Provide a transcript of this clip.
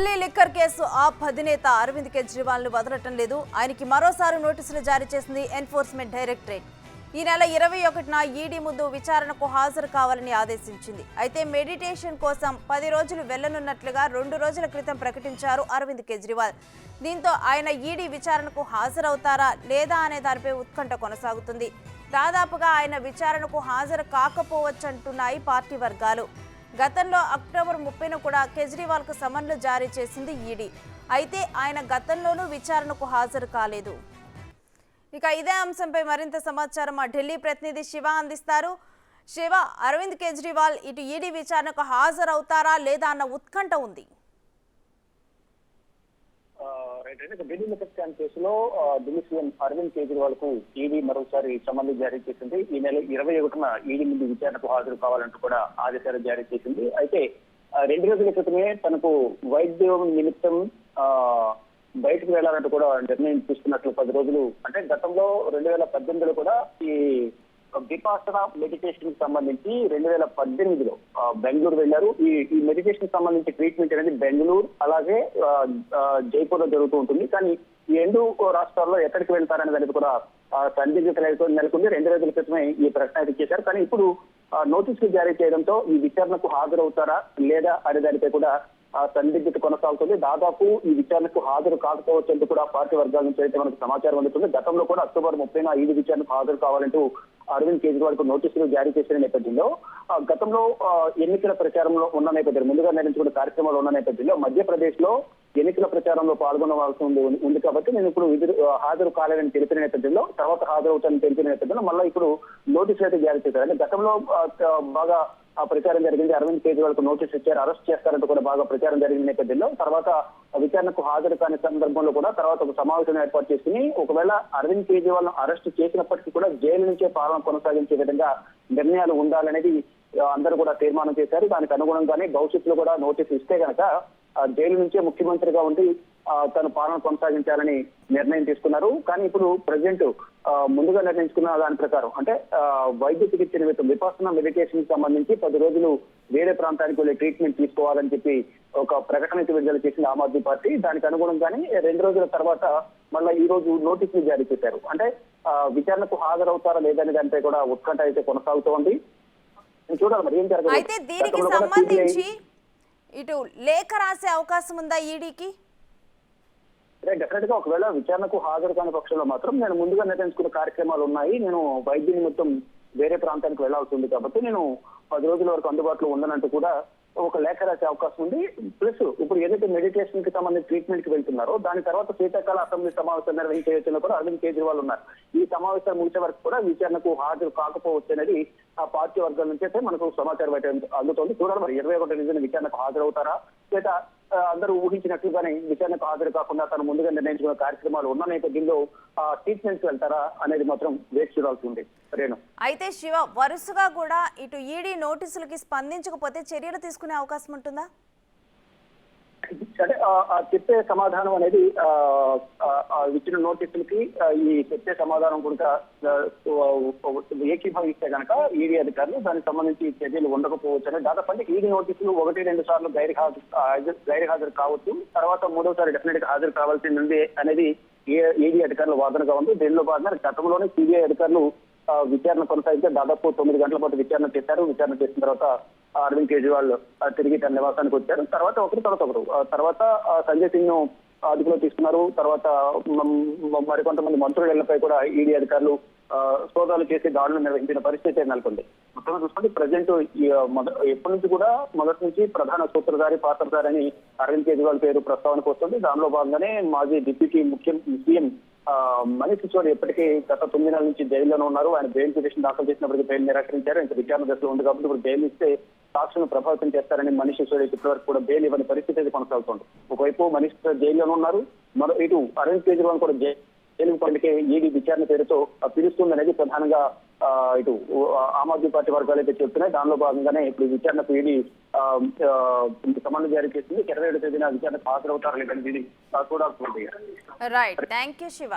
Delhi liquor case ఆప్ అధినేత అరవింద్ కేజ్రీవాల్ ను వదలటం లేదు. ఆయనకి మరోసారి నోటీసులు జారీ చేసింది ఎన్ఫోర్స్మెంట్ డైరెక్టరేట్. ఈ నెల 21న ఈడీ ముందు విచారణకు హాజరు కావాలని ఆదేశించింది. అయితే మెడిటేషన్ కోసం 10 రోజులు వెళ్లనున్నట్లుగా 2 రోజుల క్రితం ప్రకటించారు అరవింద్ కేజ్రీవాల్. దీంతో ఆయన ఈడీ విచారణకు హాజరవుతారా లేదా అనే దానిపై ఉత్కంఠ కొనసాగుతుంది. దాదాపుగా ఆయన విచారణకు హాజరు కాకపోవచ్చంటున్నాయి పార్టీ వర్గాలు. గతంలో అక్టోబర్ 30న కూడా కేజ్రీవాల్కు సమన్లు జారీ చేసింది ఈడీ. అయితే ఆయన గతంలోనూ విచారణకు హాజరు కాలేదు. ఇక ఇదే అంశంపై మరింత సమాచారం మా ఢిల్లీ ప్రతినిధి శివ అందిస్తారు. శివ, అరవింద్ కేజ్రీవాల్ ఇటు ఈడీ విచారణకు హాజరవుతారా లేదా అన్న ఉత్కంఠ ఉంది. ఢిల్లీ లిక్కర్ స్కామ్ కేసులో ఢిల్లీ సీఎం అరవింద్ కేజ్రీవాల్ కు ఈడీ మరోసారి సమన్లు జారీ చేసింది. ఈ నెల 21న ఈడీ ముందు విచారణకు హాజరు కావాలంటూ కూడా ఆదేశాలు జారీ చేసింది. అయితే 2 రోజుల క్రితమే తనకు వైద్యం నిమిత్తం బయటకు వెళ్లాలంటూ కూడా నిర్ణయం తీసుకున్నట్లు 10 రోజులు అంటే గతంలో 2018లో కూడా ఈ విపాసన మెడిటేషన్ కి సంబంధించి 2018లో బెంగళూరు వెళ్లారు. ఈ మెడిటేషన్ సంబంధించి ట్రీట్మెంట్ అనేది బెంగళూరు అలాగే జైపూర్ లో జరుగుతూ ఉంటుంది. కానీ ఈ 2 రాష్ట్రాల్లో ఎక్కడికి వెళ్తారనే దానికి కూడా సందిగ్ధత నెలకొంది. 2 రోజుల క్రితమే ఈ ప్రశ్న అయితే చేశారు. కానీ ఇప్పుడు నోటీసులు జారీ చేయడంతో ఈ విచారణకు హాజరవుతారా లేదా అనే దానిపై కూడా సందిగ్ధత కొనసాగుతుంది. దాదాపు ఈ విచారణకు హాజరు కాకపోవచ్చంటూ కూడా పార్టీ వర్గాల నుంచి అయితే మనకు సమాచారం అందుతుంది. గతంలో కూడా అక్టోబర్ 30న ఈడీ విచారణకు హాజరు కావాలంటూ అరవింద్ కేజ్రీవాల్ కు నోటీసులు జారీ చేసిన నేపథ్యంలో గతంలో ఎన్నికల ప్రచారంలో ఉన్న నేపథ్యంలో ముందుగా నిర్ణయించుకున్న కార్యక్రమాలు ఉన్న నేపథ్యంలో మధ్యప్రదేశ్ లో ఎన్నికల ప్రచారంలో పాల్గొనవలసి ఉంది కాబట్టి నేను ఇప్పుడు హాజరు కాలేదని తెలిపిన నేపథ్యంలో తర్వాత హాజరవుతానని తెలిపిన నేపథ్యంలో మళ్ళీ ఇప్పుడు నోటీసులు అయితే జారీ చేశారు. అంటే గతంలో బాగా ప్రచారం జరిగింది. అరవింద్ కేజ్రీవాల్ కు నోటీస్ ఇచ్చారు, అరెస్ట్ చేస్తారంటూ కూడా బాగా ప్రచారం జరిగిన నేపథ్యంలో తర్వాత విచారణకు హాజరు కాని సందర్భంలో కూడా తర్వాత ఒక సమావేశం ఏర్పాటు చేసుకుని ఒకవేళ అరవింద్ కేజ్రీవాల్ ను అరెస్ట్ చేసినప్పటికీ కూడా జైలు నుంచే పాలన కొనసాగించే విధంగా నిర్ణయాలు ఉండాలనేది అందరూ కూడా తీర్మానం చేశారు. దానికి అనుగుణంగానే భవిష్యత్తులో కూడా నోటీసు ఇస్తే గనక జైలు నుంచే ముఖ్యమంత్రిగా ఉండి తను పాలన కొనసాగించాలని నిర్ణయం తీసుకున్నారు. కానీ ఇప్పుడు ప్రెసిడెంట్ ముందుగా నిర్ణయించుకున్న దాని ప్రకారం అంటే వైద్య చికిత్స నిమిత్తం విపాసన మెడిటేషన్ కి సంబంధించి 10 రోజులు వేరే ప్రాంతానికి వెళ్ళి ట్రీట్మెంట్ తీసుకోవాలని చెప్పి ఒక ప్రకటన విడుదల చేసింది ఆమ్ ఆద్మీ పార్టీ. దానికి అనుగుణంగానే 2 రోజుల తర్వాత మళ్ళీ ఈ రోజు నోటీసులు జారీ చేశారు. అంటే విచారణకు హాజరవుతారా లేదనే దానిపై కూడా ఉత్కంఠ అయితే కొనసాగుతోంది. చూడాలి మరి ఏం జరగదు. అయితే దీనికి సంబంధించి ఇటు లేఖ రాసే అవకాశం ఉందా ఈడీకి? డెఫినెట్ గా ఒకవేళ విచారణకు హాజరు కాని పక్షంలో మాత్రం నేను ముందుగా నిర్ణయించుకున్న కార్యక్రమాలు ఉన్నాయి, నేను వైద్య నిమిత్తం వేరే ప్రాంతానికి వెళ్లాల్సి ఉంది కాబట్టి నేను 10 రోజుల వరకు అందుబాటులో ఉండనంటూ కూడా ఒక లేఖ రాసే అవకాశం ఉంది. ప్లస్ ఇప్పుడు ఏదైతే మెడిటేషన్ కి సంబంధించి ట్రీట్మెంట్ కి వెళ్తున్నారో దాని తర్వాత శీతాకాల అసెంబ్లీ సమావేశం నిర్వహించే యోచనలో కూడా అరవింద్ కేజ్రీవాల్ ఉన్నారు. ఈ సమావేశాలు ముగిసే వరకు కూడా విచారణకు హాజరు కాకపోవచ్చు అనేది ఆ పార్టీ వర్గాల నుంచి అయితే మనకు సమాచారం అయితే అందుతోంది. చూడాలి మరి 21 నిజంగా విచారణకు హాజరవుతారా లేదా అందరూ ఊహించినట్లుగానే విచారణకు హాజరు కాకుండా తను ముందుగా నిర్ణయించుకున్న కార్యక్రమాలు ఉన్న నేపథ్యంలో ట్రీట్మెంట్ వెళ్తారా అనేది మాత్రం వేచి చూడాల్సి ఉంది. రేణు, అయితే శివ, వరుసగా కూడా ఇటు ఈడీ నోటీసులకి స్పందించకపోతే చర్యలు తీసుకునే అవకాశం ఉంటుందా? అంటే చెప్పే సమాధానం అనేది ఇచ్చిన నోటీసులకి ఈ చెప్పే సమాధానం కూడా ఏకీభవిస్తే కనుక ఈడీ అధికారులు దానికి సంబంధించి చర్యలు ఉండకపోవచ్చు అని దాదాపు అంటే ఈడీ నోటీసులు 1-2 సార్లు గైర్ హాజరు కావచ్చు, తర్వాత 3వసారి డెఫినెట్ గా హాజరు కావాల్సింది అనేది ఈడీ అధికారుల వాదనగా ఉంది. దీనిలో భాగంగా గతంలోనే సిబిఐ అధికారులు విచారణ కొనసాగితే దాదాపు 9 గంటల పాటు విచారణ చేశారు. విచారణ చేసిన తర్వాత అరవింద్ కేజ్రీవాల్ తిరిగి తన నివాసానికి వచ్చారు. తర్వాత తర్వాత సంజయ్ సింగ్ ను అదుపులో తీసుకున్నారు. తర్వాత మరికొంతమంది మంత్రులపై కూడా ఈడీ అధికారులు సోదాలు చేసి దాడులు నిర్వహించిన పరిస్థితి నెలకొంది. మొత్తం చూసుకుంటే ప్రజెంట్ ఎప్పటి నుంచి కూడా మొదటి నుంచి ప్రధాన సూత్రధారి పాత్రధారి అని అరవింద్ కేజ్రీవాల్ పేరు ప్రస్తావనకు వస్తుంది. దానిలో భాగంగానే మాజీ డిప్యూటీ సీఎం మనీష్ సిసోడియా ఇప్పటికీ గత 9 నెలల నుంచి జైల్లోనే ఉన్నారు. ఆయన బెయిల్ పిటిషన్ దాఖలు చేసినప్పటికీ బెయిల్ నిరాకరించారు. ఇంకా విచారణ దశలో ఉంది కాబట్టి ఇప్పుడు బెయిల్ ఇస్తే సాక్షులను ప్రభావితం చేస్తారని మనీష్ సిసోడియా ఇప్పటివరకు కూడా బెయిల్ ఇవ్వని పరిస్థితి అయితే కొనసాగుతుంది. ఒకవైపు మనీష్ జైల్లోనే ఉన్నారు, ఇటు అరవింద్ కేజ్రీవాల్ కూడా జైలు పండుగ ఈడీ విచారణ పేరుతో పిలుస్తుంది అనేది ప్రధానంగా ఇటు ఆమ్ ఆద్మీ పార్టీ వర్గాలు అయితే చెప్తున్నాయి. దానిలో భాగంగానే ఇప్పుడు విచారణకు ఈడీ సమన్లు జారీ చేసింది. 27వ తేదీన విచారణకు హాజరవుతారు లేదని చూడాల్సి ఉంది. Right, thank you Shiva.